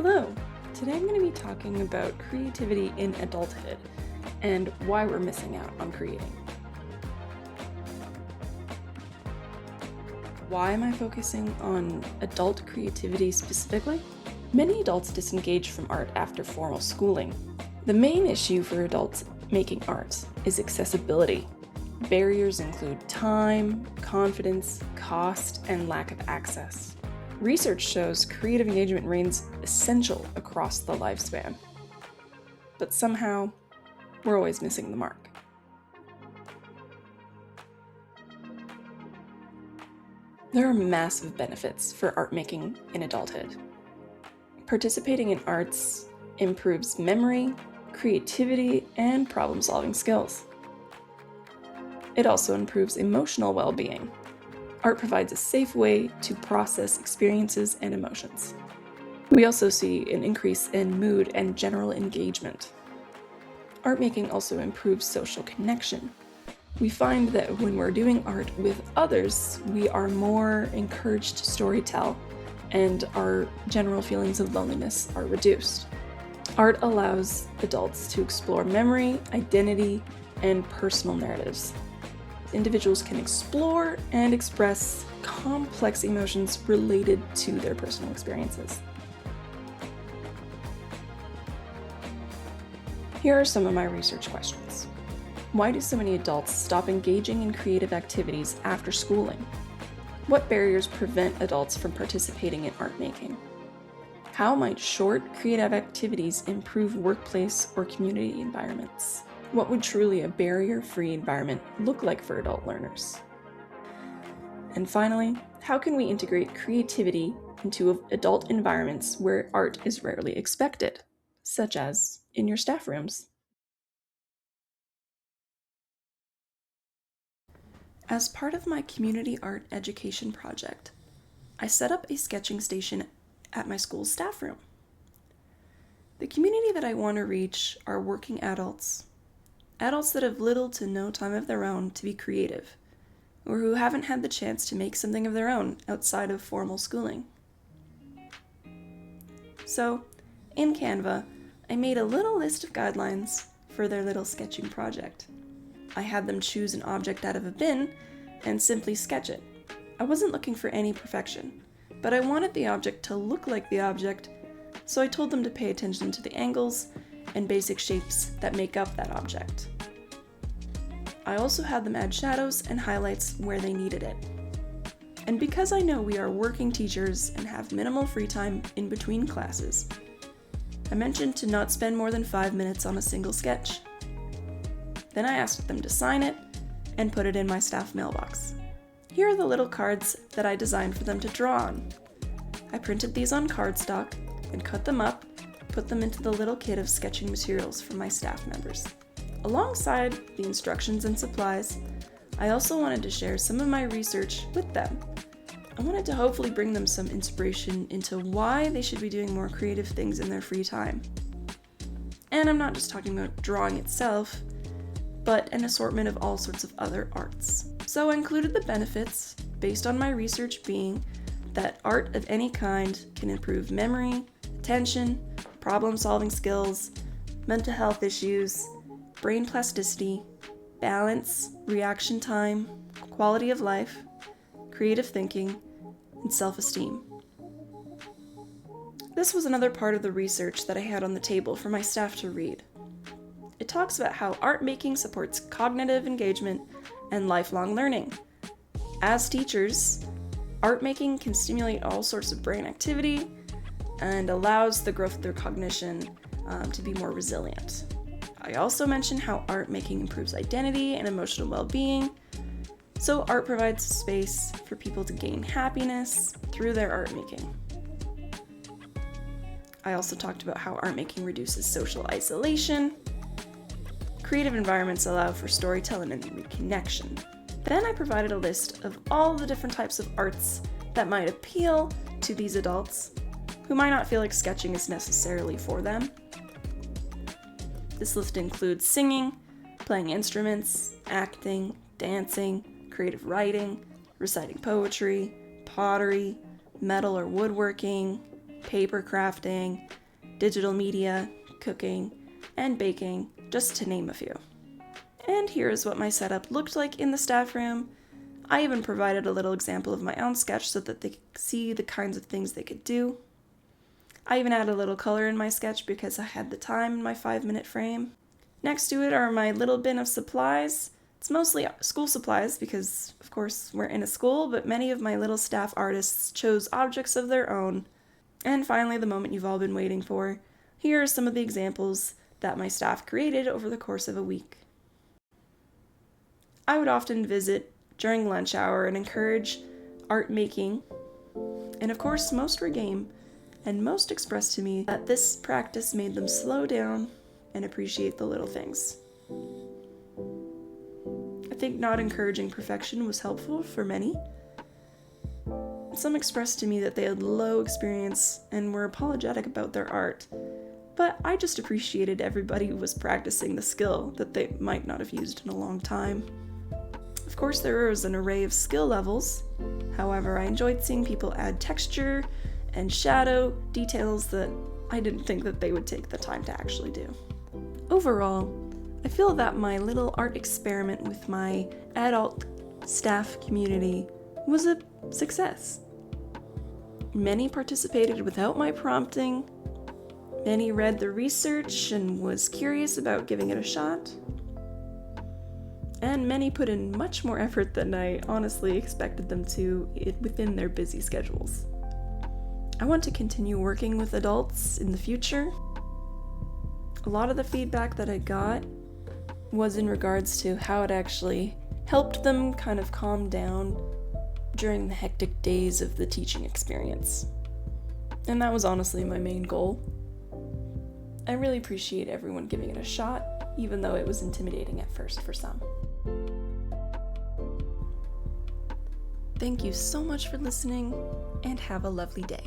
Hello! Today I'm going to be talking about creativity in adulthood and why we're missing out on creating. Why am I focusing on adult creativity specifically? Many adults disengage from art after formal schooling. The main issue for adults making art is accessibility. Barriers include time, confidence, cost, and lack of access. Research shows creative engagement remains essential across the lifespan. But somehow, we're always missing the mark. There are massive benefits for art making in adulthood. Participating in arts improves memory, creativity, and problem-solving skills. It also improves emotional well-being. Art provides a safe way to process experiences and emotions. We also see an increase in mood and general engagement. Art making also improves social connection. We find that when we're doing art with others, we are more encouraged to storytell, and our general feelings of loneliness are reduced. Art allows adults to explore memory, identity, and personal narratives. Individuals can explore and express complex emotions related to their personal experiences. Here are some of my research questions. Why do so many adults stop engaging in creative activities after schooling? What barriers prevent adults from participating in art making? How might short, creative activities improve workplace or community environments? What would truly a barrier-free environment look like for adult learners? And finally, how can we integrate creativity into adult environments where art is rarely expected, such as in your staff rooms? As part of my community art education project, I set up a sketching station at my school's staff room. The community that I want to reach are working adults that have little to no time of their own to be creative, or who haven't had the chance to make something of their own outside of formal schooling. So, in Canva, I made a little list of guidelines for their little sketching project. I had them choose an object out of a bin and simply sketch it. I wasn't looking for any perfection, but I wanted the object to look like the object, so I told them to pay attention to the angles and basic shapes that make up that object. I also had them add shadows and highlights where they needed it. And because I know we are working teachers and have minimal free time in between classes, I mentioned to not spend more than 5 minutes on a single sketch. Then I asked them to sign it and put it in my staff mailbox. Here are the little cards that I designed for them to draw on. I printed these on cardstock and cut them up, put them into the little kit of sketching materials for my staff members. Alongside the instructions and supplies, I also wanted to share some of my research with them. I wanted to hopefully bring them some inspiration into why they should be doing more creative things in their free time. And I'm not just talking about drawing itself, but an assortment of all sorts of other arts. So I included the benefits, based on my research, being that art of any kind can improve memory, attention, problem-solving skills, mental health issues, brain plasticity, balance, reaction time, quality of life, creative thinking, and self-esteem. This was another part of the research that I had on the table for my staff to read. It talks about how art making supports cognitive engagement and lifelong learning. As teachers, art making can stimulate all sorts of brain activity and allows the growth of their cognition to be more resilient. I also mentioned how art making improves identity and emotional well-being. So art provides space for people to gain happiness through their art making. I also talked about how art making reduces social isolation. Creative environments allow for storytelling and reconnection. Then I provided a list of all the different types of arts that might appeal to these adults who might not feel like sketching is necessarily for them. This list includes singing, playing instruments, acting, dancing, creative writing, reciting poetry, pottery, metal or woodworking, paper crafting, digital media, cooking, and baking, just to name a few. And here's what my setup looked like in the staff room. I even provided a little example of my own sketch so that they could see the kinds of things they could do. I even added a little color in my sketch because I had the time in my 5-minute frame. Next to it are my little bin of supplies. It's mostly school supplies because, of course, we're in a school, but many of my little staff artists chose objects of their own. And finally, the moment you've all been waiting for. Here are some of the examples that my staff created over the course of a week. I would often visit during lunch hour and encourage art making, and of course most were game, and most expressed to me that this practice made them slow down and appreciate the little things. I think not encouraging perfection was helpful for many. Some expressed to me that they had low experience and were apologetic about their art, but I just appreciated everybody was practicing the skill that they might not have used in a long time. Of course, there was an array of skill levels. However, I enjoyed seeing people add texture and shadow details that I didn't think that they would take the time to actually do. Overall, I feel that my little art experiment with my adult staff community was a success. Many participated without my prompting. Many read the research and was curious about giving it a shot. And many put in much more effort than I honestly expected them to within their busy schedules. I want to continue working with adults in the future. A lot of the feedback that I got was in regards to how it actually helped them kind of calm down during the hectic days of the teaching experience. And that was honestly my main goal. I really appreciate everyone giving it a shot, even though it was intimidating at first for some. Thank you so much for listening, and have a lovely day.